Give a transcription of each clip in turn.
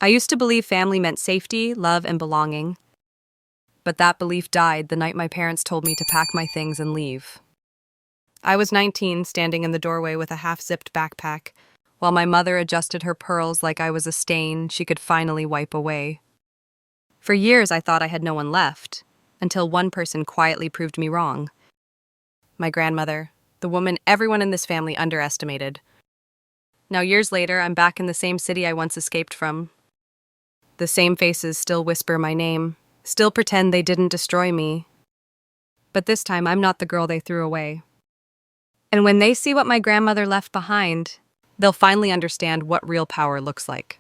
I used to believe family meant safety, love, and belonging, but that belief died the night my parents told me to pack my things and leave. I was 19, standing in the doorway with a half-zipped backpack, while my mother adjusted her pearls like I was a stain she could finally wipe away. For years, I thought I had no one left, until one person quietly proved me wrong. My grandmother, the woman everyone in this family underestimated. Now, years later, I'm back in the same city I once escaped from. The same faces still whisper my name, still pretend they didn't destroy me. But this time, I'm not the girl they threw away. And when they see what my grandmother left behind, they'll finally understand what real power looks like.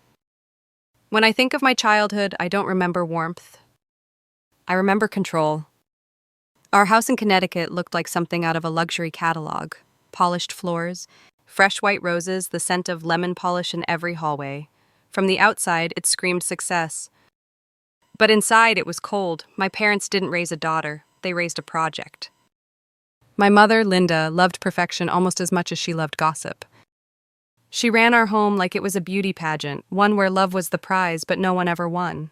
When I think of my childhood, I don't remember warmth. I remember control. Our house in Connecticut looked like something out of a luxury catalog. Polished floors, fresh white roses, the scent of lemon polish in every hallway. From the outside, it screamed success. But inside, it was cold. My parents didn't raise a daughter. They raised a project. My mother, Linda, loved perfection almost as much as she loved gossip. She ran our home like it was a beauty pageant, one where love was the prize, but no one ever won.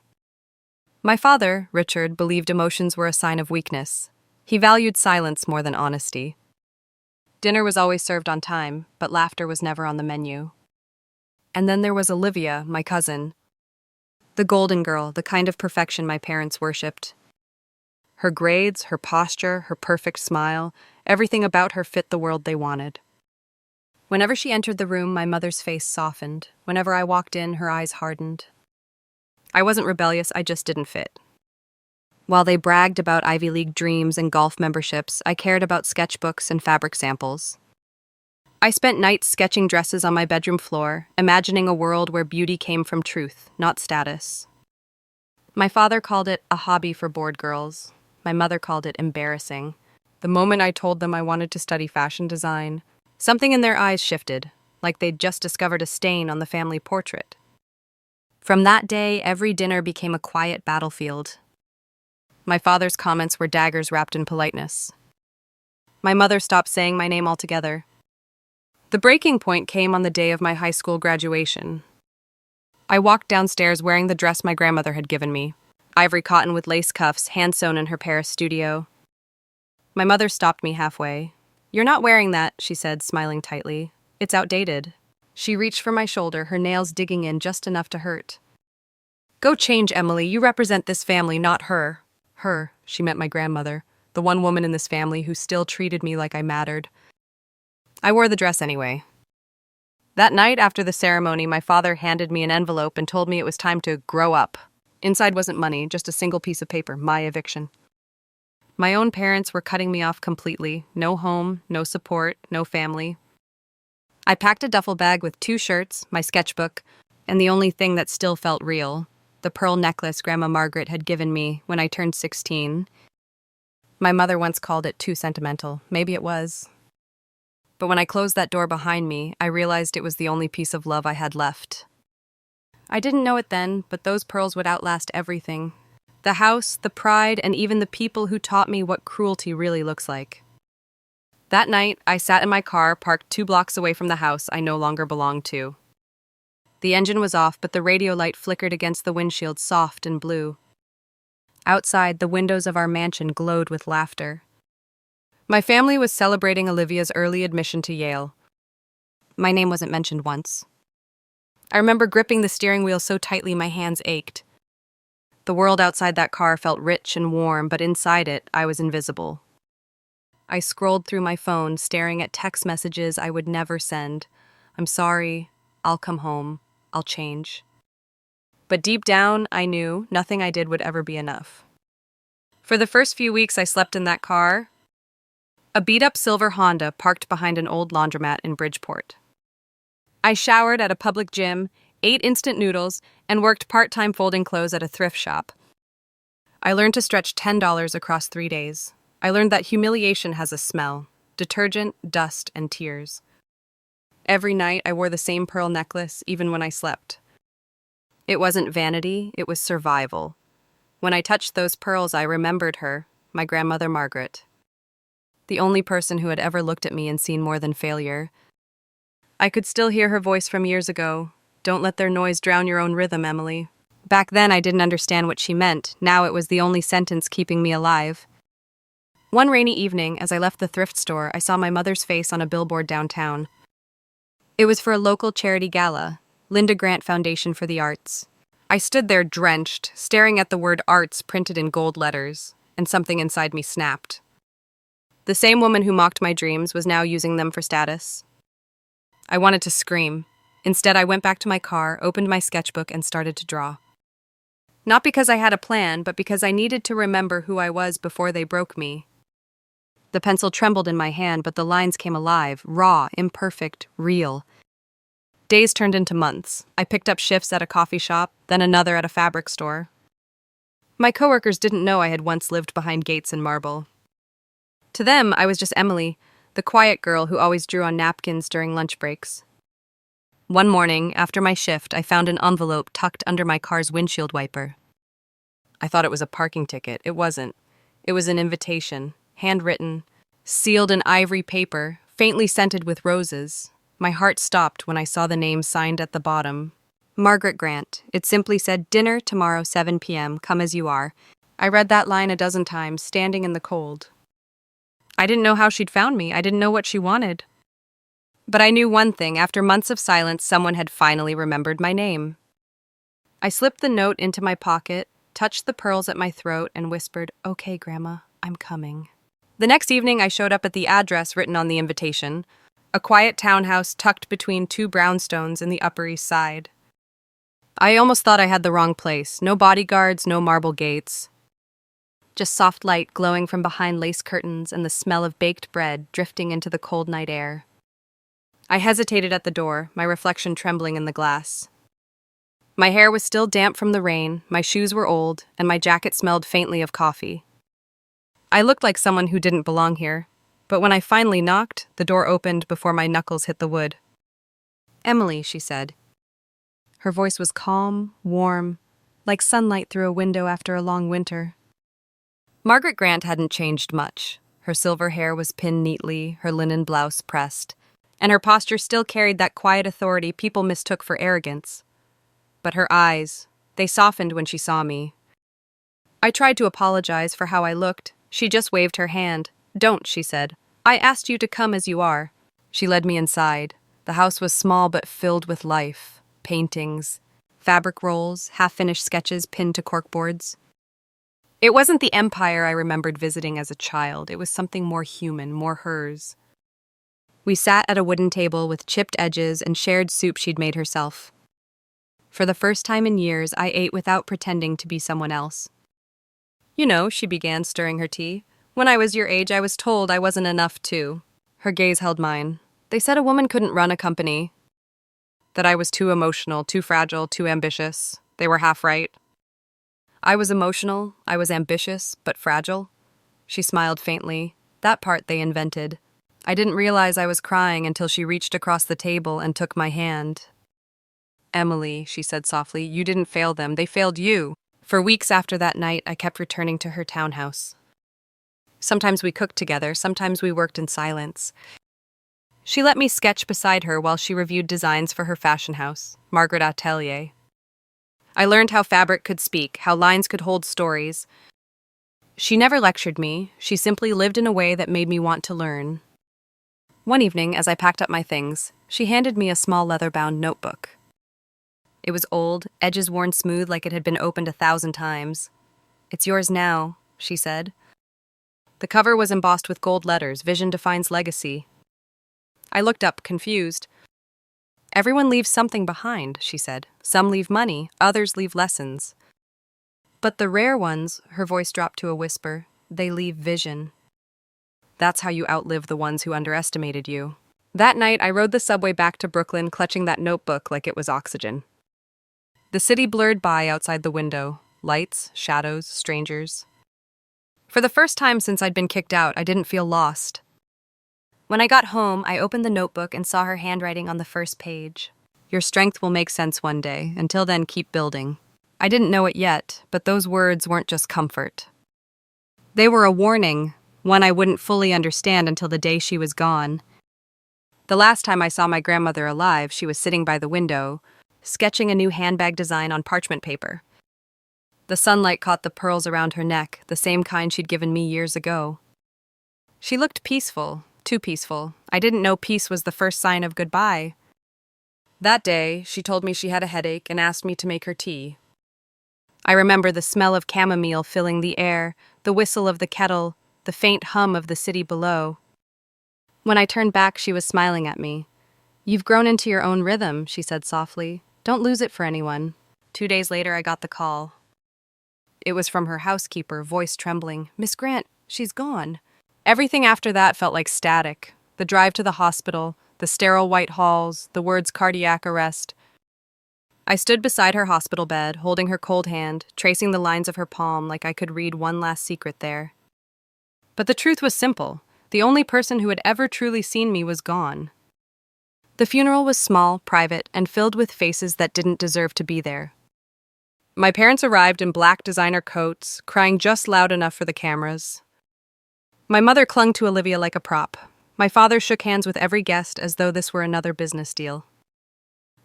My father, Richard, believed emotions were a sign of weakness. He valued silence more than honesty. Dinner was always served on time, but laughter was never on the menu. And then there was Olivia, my cousin. The golden girl, the kind of perfection my parents worshipped. Her grades, her posture, her perfect smile, everything about her fit the world they wanted. Whenever she entered the room, my mother's face softened. Whenever I walked in, her eyes hardened. I wasn't rebellious, I just didn't fit. While they bragged about Ivy League dreams and golf memberships, I cared about sketchbooks and fabric samples. I spent nights sketching dresses on my bedroom floor, imagining a world where beauty came from truth, not status. My father called it a hobby for bored girls. My mother called it embarrassing. The moment I told them I wanted to study fashion design, something in their eyes shifted, like they'd just discovered a stain on the family portrait. From that day, every dinner became a quiet battlefield. My father's comments were daggers wrapped in politeness. My mother stopped saying my name altogether. The breaking point came on the day of my high school graduation. I walked downstairs wearing the dress my grandmother had given me, ivory cotton with lace cuffs, hand-sewn in her Paris studio. My mother stopped me halfway. "You're not wearing that," she said, smiling tightly. "It's outdated." She reached for my shoulder, her nails digging in just enough to hurt. "Go change, Emily. You represent this family, not her." Her, she meant my grandmother, the one woman in this family who still treated me like I mattered. I wore the dress anyway. That night after the ceremony, my father handed me an envelope and told me it was time to grow up. Inside wasn't money, just a single piece of paper, my eviction. My own parents were cutting me off completely. No home, no support, no family. I packed a duffel bag with 2 shirts, my sketchbook, and the only thing that still felt real, the pearl necklace Grandma Margaret had given me when I turned 16. My mother once called it too sentimental. Maybe it was. But when I closed that door behind me, I realized it was the only piece of love I had left. I didn't know it then, but those pearls would outlast everything. The house, the pride, and even the people who taught me what cruelty really looks like. That night, I sat in my car parked 2 blocks away from the house I no longer belonged to. The engine was off, but the radio light flickered against the windshield, soft and blue. Outside, the windows of our mansion glowed with laughter. My family was celebrating Olivia's early admission to Yale. My name wasn't mentioned once. I remember gripping the steering wheel so tightly my hands ached. The world outside that car felt rich and warm, but inside it, I was invisible. I scrolled through my phone, staring at text messages I would never send. "I'm sorry, I'll come home, I'll change." But deep down, I knew nothing I did would ever be enough. For the first few weeks I slept in that car, a beat-up silver Honda parked behind an old laundromat in Bridgeport. I showered at a public gym, ate instant noodles, and worked part-time folding clothes at a thrift shop. I learned to stretch $10 across 3 days. I learned that humiliation has a smell: detergent, dust, and tears. Every night, I wore the same pearl necklace, even when I slept. It wasn't vanity, it was survival. When I touched those pearls, I remembered her, my grandmother Margaret. The only person who had ever looked at me and seen more than failure. I could still hear her voice from years ago. Don't let their noise drown your own rhythm, Emily. Back then, I didn't understand what she meant. Now it was the only sentence keeping me alive. One rainy evening, as I left the thrift store, I saw my mother's face on a billboard downtown. It was for a local charity gala, Linda Grant Foundation for the Arts. I stood there drenched, staring at the word arts printed in gold letters, and something inside me snapped. The same woman who mocked my dreams was now using them for status. I wanted to scream. Instead, I went back to my car, opened my sketchbook, and started to draw. Not because I had a plan, but because I needed to remember who I was before they broke me. The pencil trembled in my hand, but the lines came alive, raw, imperfect, real. Days turned into months. I picked up shifts at a coffee shop, then another at a fabric store. My coworkers didn't know I had once lived behind gates in marble. To them, I was just Emily, the quiet girl who always drew on napkins during lunch breaks. One morning, after my shift, I found an envelope tucked under my car's windshield wiper. I thought it was a parking ticket. It wasn't. It was an invitation, handwritten, sealed in ivory paper, faintly scented with roses. My heart stopped when I saw the name signed at the bottom. Margaret Grant. It simply said, "Dinner tomorrow, 7 p.m., come as you are." I read that line a dozen times, standing in the cold. I didn't know how she'd found me. I didn't know what she wanted. But I knew one thing. After months of silence, someone had finally remembered my name. I slipped the note into my pocket, touched the pearls at my throat, and whispered, "Okay, Grandma, I'm coming." The next evening, I showed up at the address written on the invitation, a quiet townhouse tucked between two brownstones in the Upper East Side. I almost thought I had the wrong place. No bodyguards, no marble gates. Just soft light glowing from behind lace curtains and the smell of baked bread drifting into the cold night air. I hesitated at the door, my reflection trembling in the glass. My hair was still damp from the rain, my shoes were old, and my jacket smelled faintly of coffee. I looked like someone who didn't belong here, but when I finally knocked, the door opened before my knuckles hit the wood. "Emily," she said. Her voice was calm, warm, like sunlight through a window after a long winter. Margaret Grant hadn't changed much. Her silver hair was pinned neatly, her linen blouse pressed, and her posture still carried that quiet authority people mistook for arrogance. But her eyes, they softened when she saw me. I tried to apologize for how I looked. She just waved her hand. "Don't," she said. "I asked you to come as you are." She led me inside. The house was small but filled with life. Paintings, fabric rolls, half-finished sketches pinned to corkboards. It wasn't the empire I remembered visiting as a child. It was something more human, more hers. We sat at a wooden table with chipped edges and shared soup she'd made herself. For the first time in years, I ate without pretending to be someone else. "You know," she began, stirring her tea, "when I was your age, I was told I wasn't enough, too." Her gaze held mine. "They said a woman couldn't run a company. That I was too emotional, too fragile, too ambitious. They were half right. I was emotional, I was ambitious, but fragile." She smiled faintly. "That part they invented." I didn't realize I was crying until she reached across the table and took my hand. "Emily," she said softly, "you didn't fail them, they failed you." For weeks after that night, I kept returning to her townhouse. Sometimes we cooked together, sometimes we worked in silence. She let me sketch beside her while she reviewed designs for her fashion house, Margaret Atelier. I learned how fabric could speak, how lines could hold stories. She never lectured me, she simply lived in a way that made me want to learn. One evening, as I packed up my things, she handed me a small leather-bound notebook. It was old, edges worn smooth like it had been opened 1,000 times. "It's yours now," she said. The cover was embossed with gold letters, "Vision defines legacy." I looked up, confused. "Everyone leaves something behind," she said. "Some leave money, others leave lessons. But the rare ones," her voice dropped to a whisper, "they leave vision. That's how you outlive the ones who underestimated you." That night, I rode the subway back to Brooklyn, clutching that notebook like it was oxygen. The city blurred by outside the window. Lights, shadows, strangers. For the first time since I'd been kicked out, I didn't feel lost. When I got home, I opened the notebook and saw her handwriting on the first page. "Your strength will make sense one day. Until then, keep building." I didn't know it yet, but those words weren't just comfort. They were a warning, one I wouldn't fully understand until the day she was gone. The last time I saw my grandmother alive, she was sitting by the window, sketching a new handbag design on parchment paper. The sunlight caught the pearls around her neck, the same kind she'd given me years ago. She looked peaceful, too peaceful. I didn't know peace was the first sign of goodbye. That day, she told me she had a headache and asked me to make her tea. I remember the smell of chamomile filling the air, the whistle of the kettle, the faint hum of the city below. When I turned back, she was smiling at me. "You've grown into your own rhythm," she said softly. "Don't lose it for anyone." 2 days later, I got the call. It was from her housekeeper, voice trembling. "Miss Grant, she's gone." Everything after that felt like static. The drive to the hospital, the sterile white halls, the words cardiac arrest. I stood beside her hospital bed, holding her cold hand, tracing the lines of her palm like I could read one last secret there. But the truth was simple. The only person who had ever truly seen me was gone. The funeral was small, private, and filled with faces that didn't deserve to be there. My parents arrived in black designer coats, crying just loud enough for the cameras. My mother clung to Olivia like a prop. My father shook hands with every guest as though this were another business deal.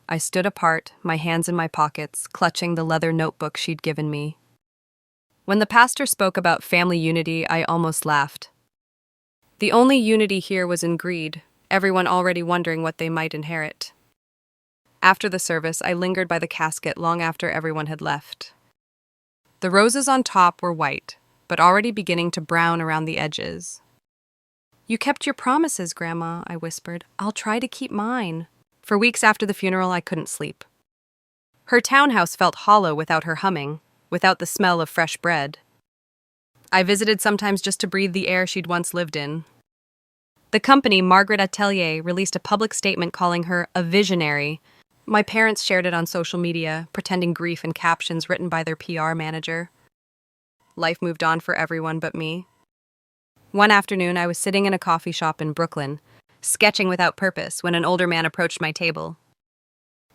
I stood apart, my hands in my pockets, clutching the leather notebook she'd given me. When the pastor spoke about family unity, I almost laughed. The only unity here was in greed, everyone already wondering what they might inherit. After the service, I lingered by the casket long after everyone had left. The roses on top were white, but already beginning to brown around the edges. "You kept your promises, Grandma," I whispered. "I'll try to keep mine." For weeks after the funeral, I couldn't sleep. Her townhouse felt hollow without her humming, without the smell of fresh bread. I visited sometimes just to breathe the air she'd once lived in. The company, Margaret Atelier, released a public statement calling her a visionary. My parents shared it on social media, pretending grief in captions written by their PR manager. Life moved on for everyone but me. One afternoon, I was sitting in a coffee shop in Brooklyn, sketching without purpose, when an older man approached my table.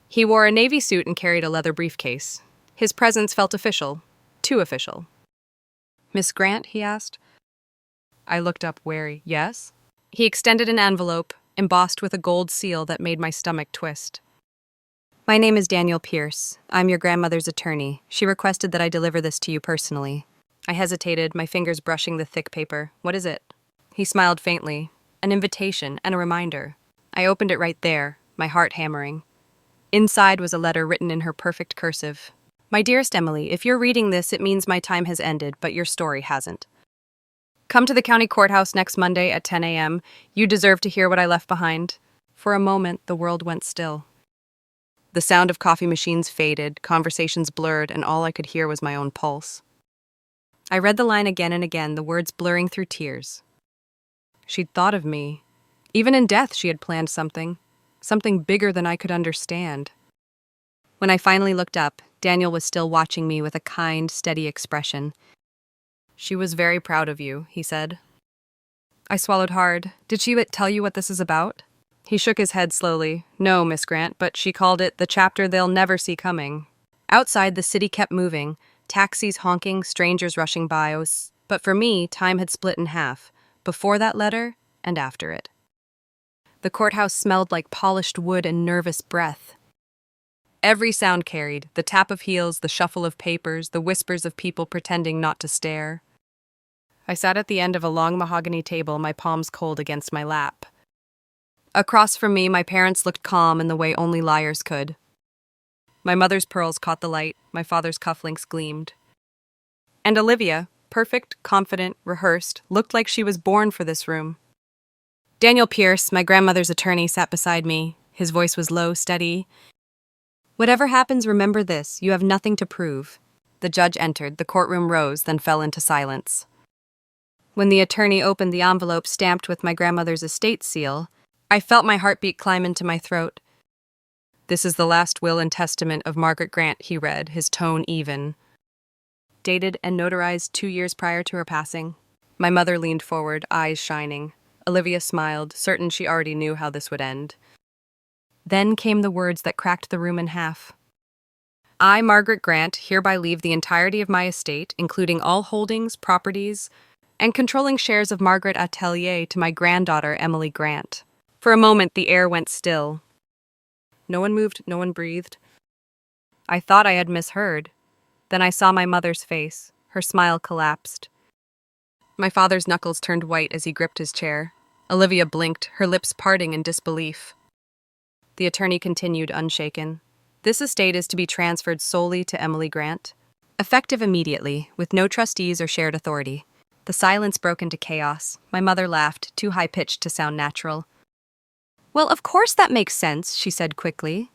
He wore a navy suit and carried a leather briefcase. His presence felt official, too official. "Miss Grant?" he asked. I looked up, wary. "Yes?" He extended an envelope, embossed with a gold seal that made my stomach twist. "My name is Daniel Pierce. I'm your grandmother's attorney. She requested that I deliver this to you personally." I hesitated, my fingers brushing the thick paper. "What is it?" He smiled faintly. "An invitation and a reminder." I opened it right there, my heart hammering. Inside was a letter written in her perfect cursive. "My dearest Emily, if you're reading this, it means my time has ended, but your story hasn't. Come to the county courthouse next Monday at 10 a.m. You deserve to hear what I left behind." For a moment, the world went still. The sound of coffee machines faded, conversations blurred, and all I could hear was my own pulse. I read the line again and again, the words blurring through tears. She'd thought of me. Even in death, she had planned something bigger than I could understand. When I finally looked up, Daniel was still watching me with a kind, steady expression. "She was very proud of you," he said. I swallowed hard. "Did she tell you what this is about?" He shook his head slowly. "No, Miss Grant, but she called it the chapter they'll never see coming." Outside, the city kept moving, taxis honking, strangers rushing by. But for me, time had split in half, before that letter and after it. The courthouse smelled like polished wood and nervous breath. Every sound carried, the tap of heels, the shuffle of papers, the whispers of people pretending not to stare. I sat at the end of a long mahogany table, my palms cold against my lap. Across from me, my parents looked calm in the way only liars could. My mother's pearls caught the light, my father's cufflinks gleamed. And Olivia, perfect, confident, rehearsed, looked like she was born for this room. Daniel Pierce, my grandmother's attorney, sat beside me. His voice was low, steady. "Whatever happens, remember this, you have nothing to prove." The judge entered, the courtroom rose, then fell into silence. When the attorney opened the envelope stamped with my grandmother's estate seal, I felt my heartbeat climb into my throat. "This is the last will and testament of Margaret Grant," he read, his tone even. Dated and notarized 2 years prior to her passing. My mother leaned forward, eyes shining. Olivia smiled, certain she already knew how this would end. Then came the words that cracked the room in half. "I, Margaret Grant, hereby leave the entirety of my estate, including all holdings, properties, and controlling shares of Margaret Atelier to my granddaughter, Emily Grant." For a moment, the air went still. No one moved, no one breathed. I thought I had misheard. Then I saw my mother's face. Her smile collapsed. My father's knuckles turned white as he gripped his chair. Olivia blinked, her lips parting in disbelief. The attorney continued, unshaken. This estate is to be transferred solely to Emily Grant, effective immediately, with no trustees or shared authority. The silence broke into chaos. My mother laughed, too high-pitched to sound natural. Well, of course that makes sense, she said quickly.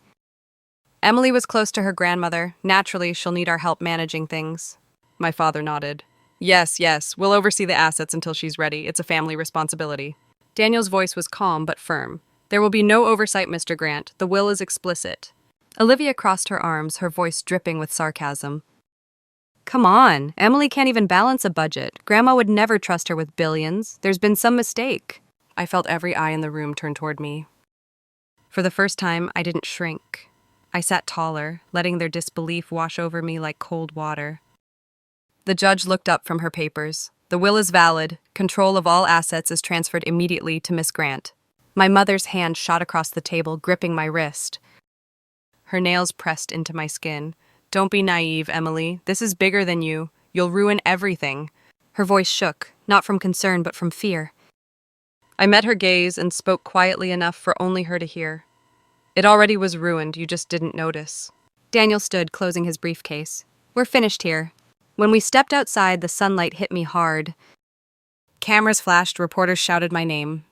Emily was close to her grandmother. Naturally, she'll need our help managing things. My father nodded. Yes, we'll oversee the assets until she's ready. It's a family responsibility. Daniel's voice was calm but firm. There will be no oversight, Mr. Grant. The will is explicit. Olivia crossed her arms, her voice dripping with sarcasm. Come on, Emily can't even balance a budget. Grandma would never trust her with billions. There's been some mistake. I felt every eye in the room turn toward me. For the first time, I didn't shrink. I sat taller, letting their disbelief wash over me like cold water. The judge looked up from her papers. The will is valid. Control of all assets is transferred immediately to Miss Grant. My mother's hand shot across the table, gripping my wrist. Her nails pressed into my skin. Don't be naive, Emily. This is bigger than you. You'll ruin everything. Her voice shook, not from concern but from fear. I met her gaze and spoke quietly enough for only her to hear. It already was ruined, you just didn't notice. Daniel stood, closing his briefcase. We're finished here. When we stepped outside, the sunlight hit me hard. Cameras flashed, reporters shouted my name.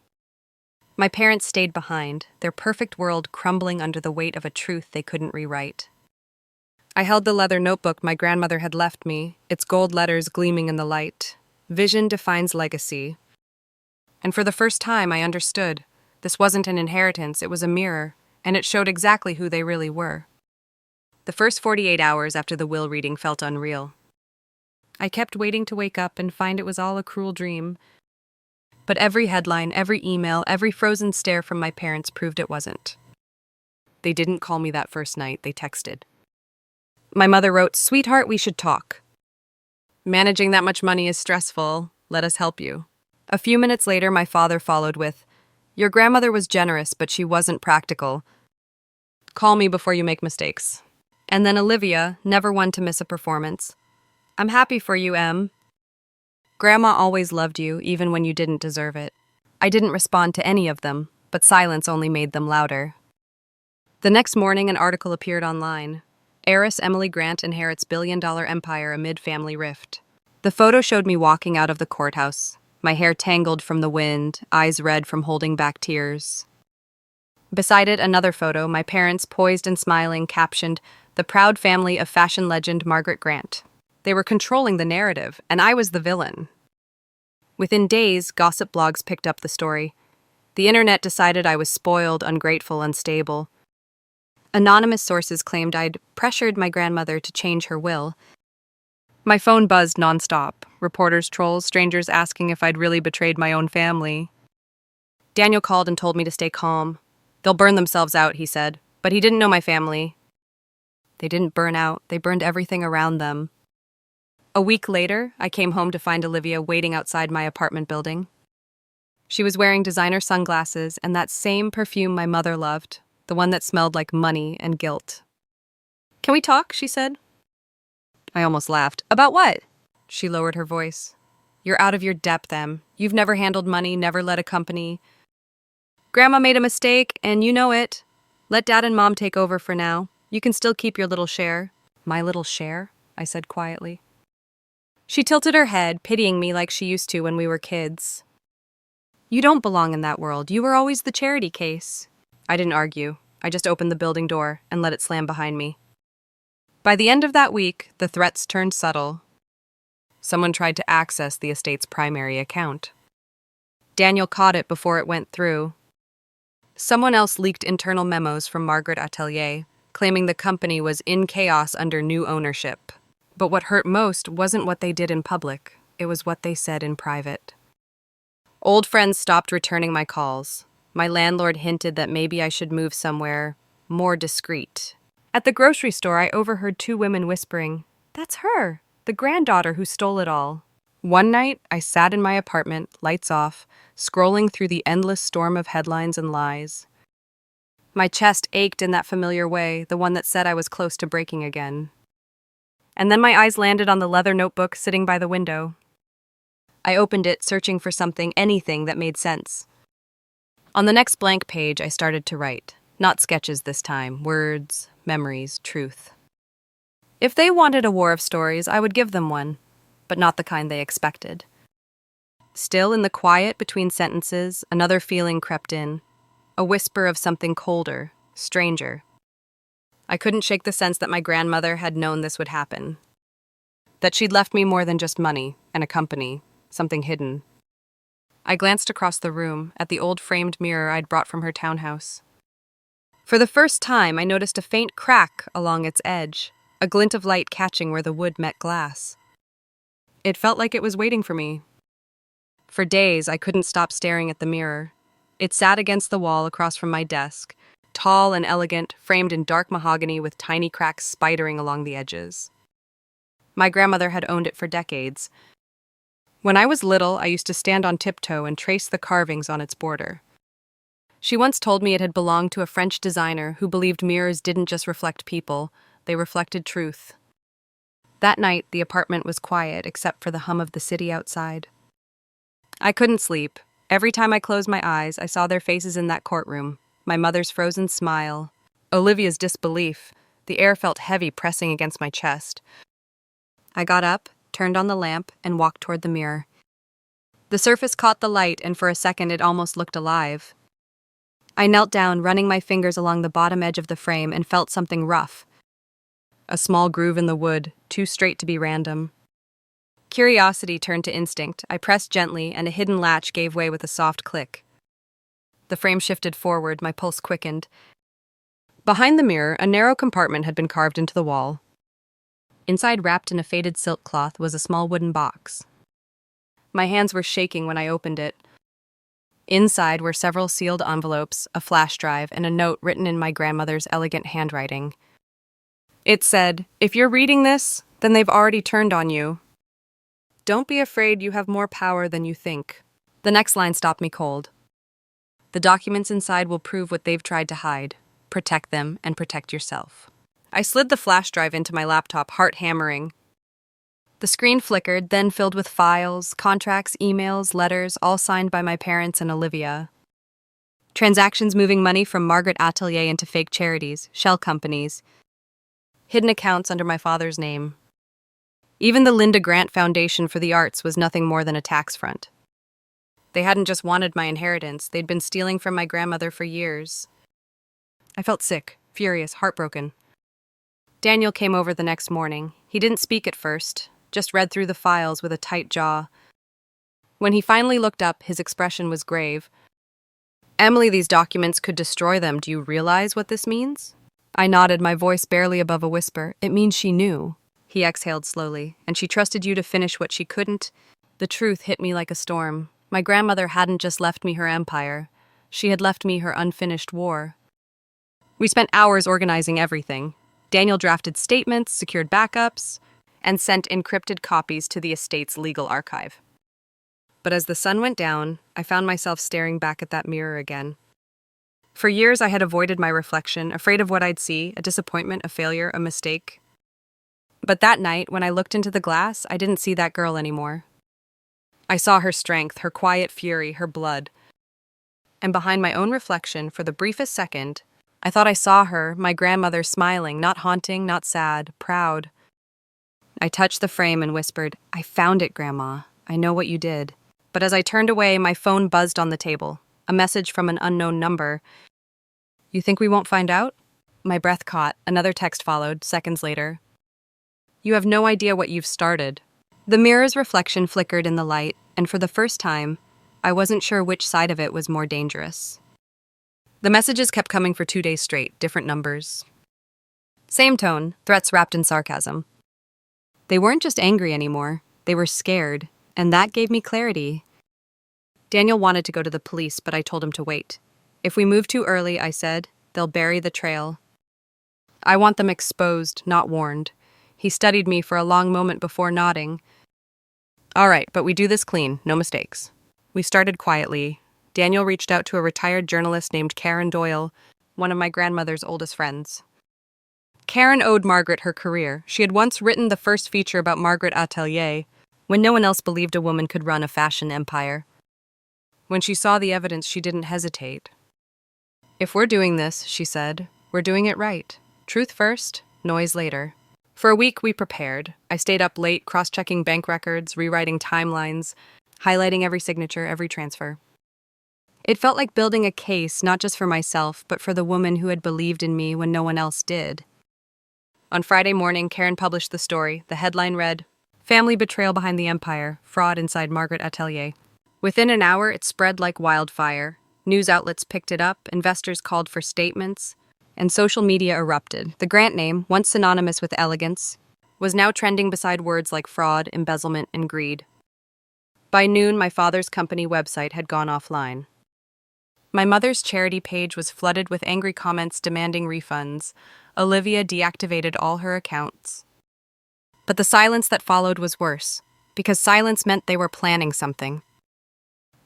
My parents stayed behind, their perfect world crumbling under the weight of a truth they couldn't rewrite. I held the leather notebook my grandmother had left me, its gold letters gleaming in the light. Vision defines legacy. And for the first time, I understood. This wasn't an inheritance, it was a mirror, and it showed exactly who they really were. The first 48 hours after the will reading felt unreal. I kept waiting to wake up and find it was all a cruel dream. But every headline, every email, every frozen stare from my parents proved it wasn't. They didn't call me that first night, they texted. My mother wrote, "Sweetheart, we should talk. Managing that much money is stressful. Let us help you." A few minutes later, my father followed with, "Your grandmother was generous, but she wasn't practical. Call me before you make mistakes." And then Olivia, never one to miss a performance. "I'm happy for you, Em. Grandma always loved you, even when you didn't deserve it." I didn't respond to any of them, but silence only made them louder. The next morning, an article appeared online. Heiress Emily Grant inherits billion-dollar empire amid family rift. The photo showed me walking out of the courthouse, my hair tangled from the wind, eyes red from holding back tears. Beside it, another photo, my parents, poised and smiling, captioned, "The proud family of fashion legend Margaret Grant." They were controlling the narrative, and I was the villain. Within days, gossip blogs picked up the story. The internet decided I was spoiled, ungrateful, unstable. Anonymous sources claimed I'd pressured my grandmother to change her will. My phone buzzed nonstop. Reporters, trolls, strangers asking if I'd really betrayed my own family. Daniel called and told me to stay calm. "They'll burn themselves out," he said. But he didn't know my family. They didn't burn out. They burned everything around them. A week later, I came home to find Olivia waiting outside my apartment building. She was wearing designer sunglasses and that same perfume my mother loved, the one that smelled like money and guilt. "Can we talk?" she said. I almost laughed. "About what?" She lowered her voice. "You're out of your depth, Em. You've never handled money, never led a company. Grandma made a mistake, and you know it. Let Dad and Mom take over for now. You can still keep your little share." "My little share?" I said quietly. She tilted her head, pitying me like she used to when we were kids. "You don't belong in that world. You were always the charity case." I didn't argue. I just opened the building door and let it slam behind me. By the end of that week, the threats turned subtle. Someone tried to access the estate's primary account. Daniel caught it before it went through. Someone else leaked internal memos from Margaret Atelier, claiming the company was in chaos under new ownership. But what hurt most wasn't what they did in public, it was what they said in private. Old friends stopped returning my calls. My landlord hinted that maybe I should move somewhere more discreet. At the grocery store, I overheard two women whispering, "That's her, the granddaughter who stole it all." One night, I sat in my apartment, lights off, scrolling through the endless storm of headlines and lies. My chest ached in that familiar way, the one that said I was close to breaking again. And then my eyes landed on the leather notebook sitting by the window. I opened it, searching for something, anything that made sense. On the next blank page, I started to write. Not sketches this time, words, memories, truth. If they wanted a war of stories, I would give them one, but not the kind they expected. Still, in the quiet between sentences, another feeling crept in, a whisper of something colder, stranger. I couldn't shake the sense that my grandmother had known this would happen, that she'd left me more than just money and a company, something hidden. I glanced across the room at the old framed mirror I'd brought from her townhouse. For the first time, I noticed a faint crack along its edge, a glint of light catching where the wood met glass. It felt like it was waiting for me. For days, I couldn't stop staring at the mirror. It sat against the wall across from my desk, tall and elegant, framed in dark mahogany with tiny cracks spidering along the edges. My grandmother had owned it for decades. When I was little, I used to stand on tiptoe and trace the carvings on its border. She once told me it had belonged to a French designer who believed mirrors didn't just reflect people, they reflected truth. That night, the apartment was quiet except for the hum of the city outside. I couldn't sleep. Every time I closed my eyes, I saw their faces in that courtroom, my mother's frozen smile, Olivia's disbelief. The air felt heavy pressing against my chest. I got up, turned on the lamp, and walked toward the mirror. The surface caught the light, and for a second it almost looked alive. I knelt down, running my fingers along the bottom edge of the frame, and felt something rough. A small groove in the wood, too straight to be random. Curiosity turned to instinct. I pressed gently, and a hidden latch gave way with a soft click. The frame shifted forward, my pulse quickened. Behind the mirror, a narrow compartment had been carved into the wall. Inside, wrapped in a faded silk cloth, was a small wooden box. My hands were shaking when I opened it. Inside were several sealed envelopes, a flash drive, and a note written in my grandmother's elegant handwriting. It said, "If you're reading this, then they've already turned on you. Don't be afraid, you have more power than you think." The next line stopped me cold. "The documents inside will prove what they've tried to hide. Protect them and protect yourself." I slid the flash drive into my laptop, heart hammering. The screen flickered, then filled with files, contracts, emails, letters, all signed by my parents and Olivia. Transactions moving money from Margaret Atelier into fake charities, shell companies, hidden accounts under my father's name. Even the Linda Grant Foundation for the Arts was nothing more than a tax front. They hadn't just wanted my inheritance, they'd been stealing from my grandmother for years. I felt sick, furious, heartbroken. Daniel came over the next morning. He didn't speak at first, just read through the files with a tight jaw. When he finally looked up, his expression was grave. "Emily, these documents could destroy them. Do you realize what this means?" I nodded, my voice barely above a whisper. "It means she knew." He exhaled slowly. "And she trusted you to finish what she couldn't?" The truth hit me like a storm. My grandmother hadn't just left me her empire. She had left me her unfinished war. We spent hours organizing everything. Daniel drafted statements, secured backups, and sent encrypted copies to the estate's legal archive. But as the sun went down, I found myself staring back at that mirror again. For years, I had avoided my reflection, afraid of what I'd see, a disappointment, a failure, a mistake. But that night, when I looked into the glass, I didn't see that girl anymore. I saw her strength, her quiet fury, her blood. And behind my own reflection, for the briefest second, I thought I saw her, my grandmother, smiling, not haunting, not sad, proud. I touched the frame and whispered, "I found it, Grandma. I know what you did." But as I turned away, my phone buzzed on the table. A message from an unknown number. "You think we won't find out?" My breath caught. Another text followed, seconds later. "You have no idea what you've started." The mirror's reflection flickered in the light, and for the first time, I wasn't sure which side of it was more dangerous. The messages kept coming for 2 days straight, different numbers. Same tone, threats wrapped in sarcasm. They weren't just angry anymore, they were scared, and that gave me clarity. Daniel wanted to go to the police, but I told him to wait. "If we move too early," I said, "they'll bury the trail. I want them exposed, not warned." He studied me for a long moment before nodding. "All right, but we do this clean, no mistakes." We started quietly. Daniel reached out to a retired journalist named Karen Doyle. one of my grandmother's oldest friends. Karen owed Margaret her career. She had once written the first feature about Margaret Atelier, when no one else believed a woman could run a fashion empire. When she saw the evidence, she didn't hesitate. "If we're doing this," she said, "we're doing it right. Truth first, noise later." For a week, we prepared. I stayed up late, cross-checking bank records, rewriting timelines, highlighting every signature, every transfer. It felt like building a case, not just for myself, but for the woman who had believed in me when no one else did. On Friday morning, Karen published the story. The headline read, "Family Betrayal Behind the Empire, Fraud Inside Margaret Atelier." Within an hour, it spread like wildfire. News outlets picked it up, investors called for statements, and social media erupted. The Grant name, once synonymous with elegance, was now trending beside words like fraud, embezzlement, and greed. By noon, my father's company website had gone offline. My mother's charity page was flooded with angry comments demanding refunds. Olivia deactivated all her accounts. But the silence that followed was worse, because silence meant they were planning something.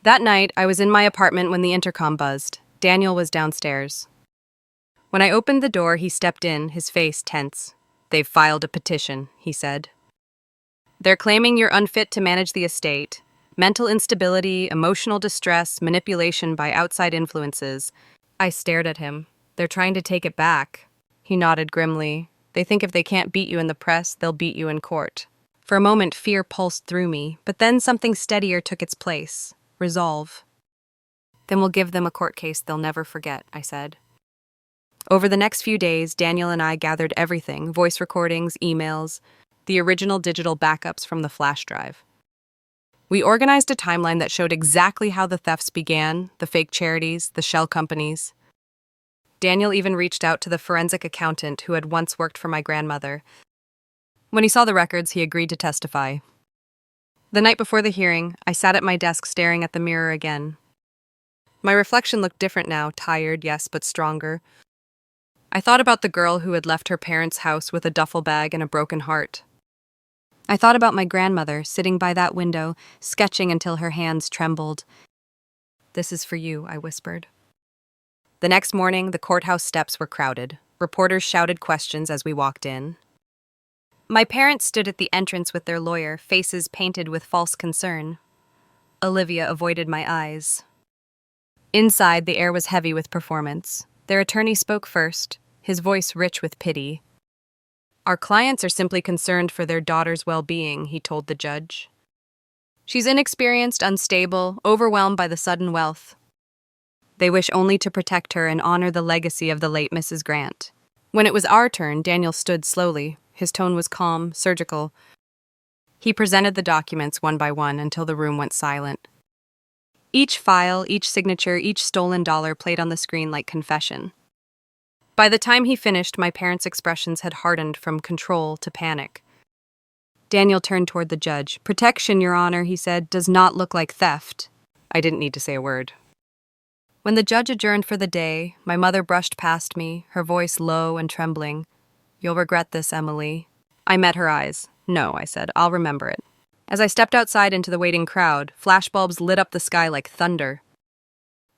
That night, I was in my apartment when the intercom buzzed. Daniel was downstairs. When I opened the door, he stepped in, his face tense. "They've filed a petition," he said. "They're claiming you're unfit to manage the estate. Mental instability, emotional distress, manipulation by outside influences." I stared at him. "They're trying to take it back." He nodded grimly. "They think if they can't beat you in the press, they'll beat you in court." For a moment, fear pulsed through me, but then something steadier took its place. Resolve. "Then we'll give them a court case they'll never forget," I said. Over the next few days, Daniel and I gathered everything: voice recordings, emails, the original digital backups from the flash drive. We organized a timeline that showed exactly how the thefts began, the fake charities, the shell companies. Daniel even reached out to the forensic accountant who had once worked for my grandmother. When he saw the records, he agreed to testify. The night before the hearing, I sat at my desk staring at the mirror again. My reflection looked different now, tired, yes, but stronger. I thought about the girl who had left her parents' house with a duffel bag and a broken heart. I thought about my grandmother sitting by that window, sketching until her hands trembled. "This is for you," I whispered. The next morning, the courthouse steps were crowded. Reporters shouted questions as we walked in. My parents stood at the entrance with their lawyer, faces painted with false concern. Olivia avoided my eyes. Inside, the air was heavy with performance. Their attorney spoke first, his voice rich with pity. "Our clients are simply concerned for their daughter's well-being," he told the judge. "She's inexperienced, unstable, overwhelmed by the sudden wealth. They wish only to protect her and honor the legacy of the late Mrs. Grant." When it was our turn, Daniel stood slowly. His tone was calm, surgical. He presented the documents one by one until the room went silent. Each file, each signature, each stolen dollar played on the screen like confession. By the time he finished, my parents' expressions had hardened from control to panic. Daniel turned toward the judge. "Protection, Your Honor," he said, "does not look like theft." I didn't need to say a word. When the judge adjourned for the day, my mother brushed past me, her voice low and trembling. "You'll regret this, Emily." I met her eyes. "No," I said, "I'll remember it." As I stepped outside into the waiting crowd, flashbulbs lit up the sky like thunder.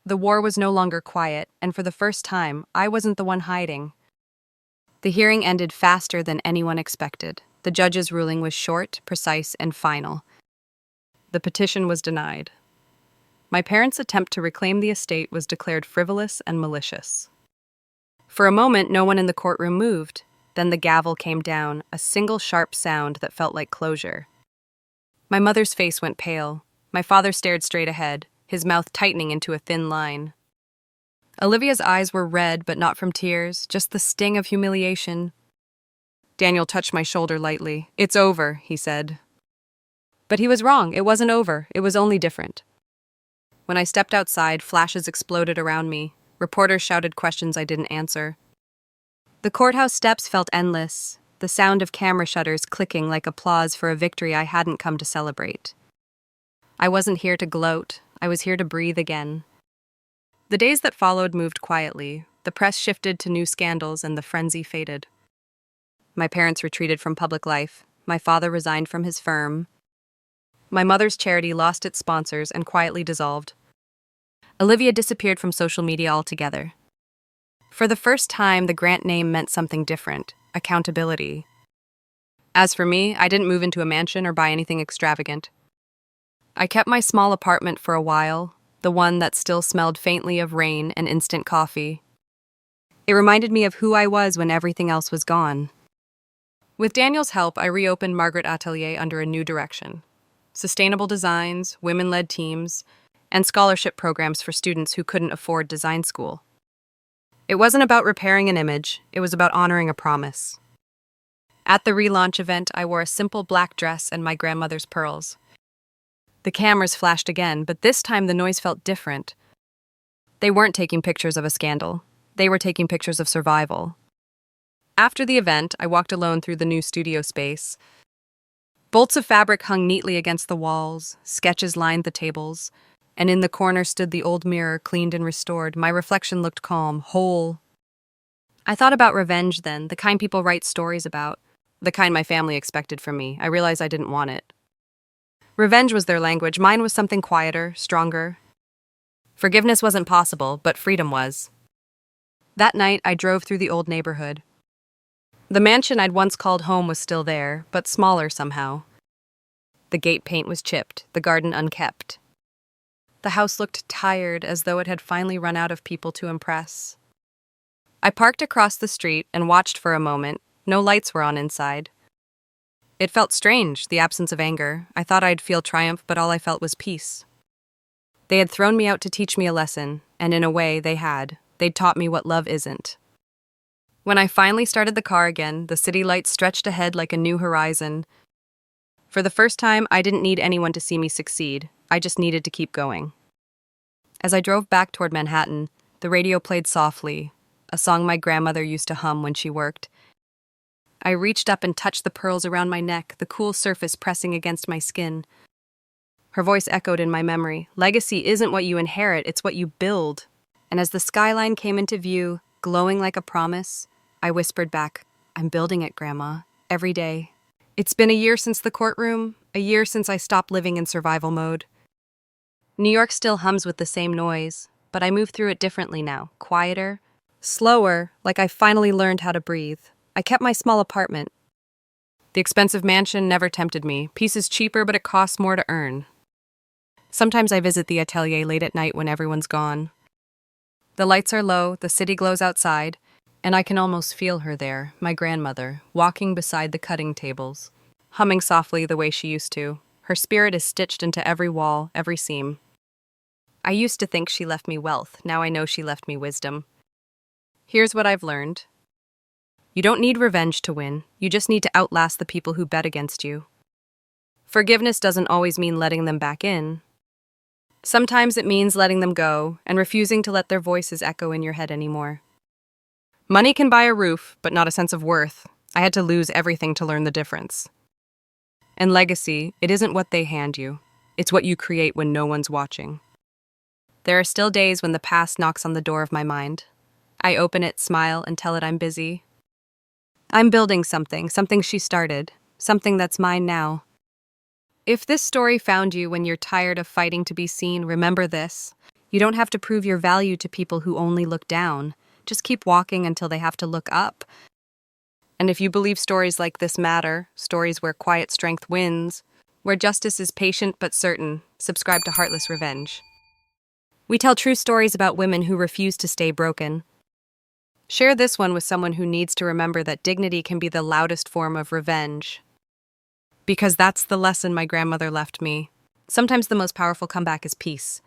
The war was no longer quiet, and for the first time, I wasn't the one hiding. The hearing ended faster than anyone expected. The judge's ruling was short, precise, and final. The petition was denied. My parents' attempt to reclaim the estate was declared frivolous and malicious. For a moment, no one in the courtroom moved. Then the gavel came down, a single sharp sound that felt like closure. My mother's face went pale. My father stared straight ahead, his mouth tightening into a thin line. Olivia's eyes were red, but not from tears, just the sting of humiliation. Daniel touched my shoulder lightly. "It's over," he said. But he was wrong. It wasn't over. It was only different. When I stepped outside, flashes exploded around me. Reporters shouted questions I didn't answer. The courthouse steps felt endless, the sound of camera shutters clicking like applause for a victory I hadn't come to celebrate. I wasn't here to gloat. I was here to breathe again. The days that followed moved quietly. The press shifted to new scandals and the frenzy faded. My parents retreated from public life. My father resigned from his firm. My mother's charity lost its sponsors and quietly dissolved. Olivia disappeared from social media altogether. For the first time, the grant name meant something different: accountability. As for me, I didn't move into a mansion or buy anything extravagant. I kept my small apartment for a while, the one that still smelled faintly of rain and instant coffee. It reminded me of who I was when everything else was gone. With Daniel's help, I reopened Margaret Atelier under a new direction: sustainable designs, women-led teams, and scholarship programs for students who couldn't afford design school. It wasn't about repairing an image, it was about honoring a promise. At the relaunch event, I wore a simple black dress and my grandmother's pearls. The cameras flashed again, but this time the noise felt different. They weren't taking pictures of a scandal. They were taking pictures of survival. After the event, I walked alone through the new studio space. Bolts of fabric hung neatly against the walls, sketches lined the tables, and in the corner stood the old mirror, cleaned and restored. My reflection looked calm, whole. I thought about revenge then, the kind people write stories about, the kind my family expected from me. I realized I didn't want it. Revenge was their language. Mine was something quieter, stronger. Forgiveness wasn't possible, but freedom was. That night, I drove through the old neighborhood. The mansion I'd once called home was still there, but smaller somehow. The gate paint was chipped, the garden unkept. The house looked tired, as though it had finally run out of people to impress. I parked across the street and watched for a moment. No lights were on inside. It felt strange, the absence of anger. I thought I'd feel triumph, but all I felt was peace. They had thrown me out to teach me a lesson, and in a way, they had. They'd taught me what love isn't. When I finally started the car again, the city lights stretched ahead like a new horizon. For the first time, I didn't need anyone to see me succeed. I just needed to keep going. As I drove back toward Manhattan, the radio played softly, a song my grandmother used to hum when she worked. I reached up and touched the pearls around my neck, the cool surface pressing against my skin. Her voice echoed in my memory. Legacy isn't what you inherit, it's what you build. And as the skyline came into view, glowing like a promise, I whispered back, I'm building it, Grandma, every day. It's been a year since the courtroom, a year since I stopped living in survival mode. New York still hums with the same noise, but I move through it differently now, quieter, slower, like I finally learned how to breathe. I kept my small apartment. The expensive mansion never tempted me. Peace is cheaper, but it costs more to earn. Sometimes I visit the atelier late at night when everyone's gone. The lights are low, the city glows outside, and I can almost feel her there, my grandmother, walking beside the cutting tables, humming softly the way she used to. Her spirit is stitched into every wall, every seam. I used to think she left me wealth. Now I know she left me wisdom. Here's what I've learned. You don't need revenge to win. You just need to outlast the people who bet against you. Forgiveness doesn't always mean letting them back in. Sometimes it means letting them go and refusing to let their voices echo in your head anymore. Money can buy a roof, but not a sense of worth. I had to lose everything to learn the difference. And legacy, it isn't what they hand you. It's what you create when no one's watching. There are still days when the past knocks on the door of my mind. I open it, smile, and tell it I'm busy. I'm building something she started, something that's mine now. If this story found you when you're tired of fighting to be seen, remember this. You don't have to prove your value to people who only look down. Just keep walking until they have to look up. And if you believe stories like this matter, stories where quiet strength wins, where justice is patient but certain, subscribe to Heartless Revenge. We tell true stories about women who refuse to stay broken. Share this one with someone who needs to remember that dignity can be the loudest form of revenge. Because that's the lesson my grandmother left me. Sometimes the most powerful comeback is peace.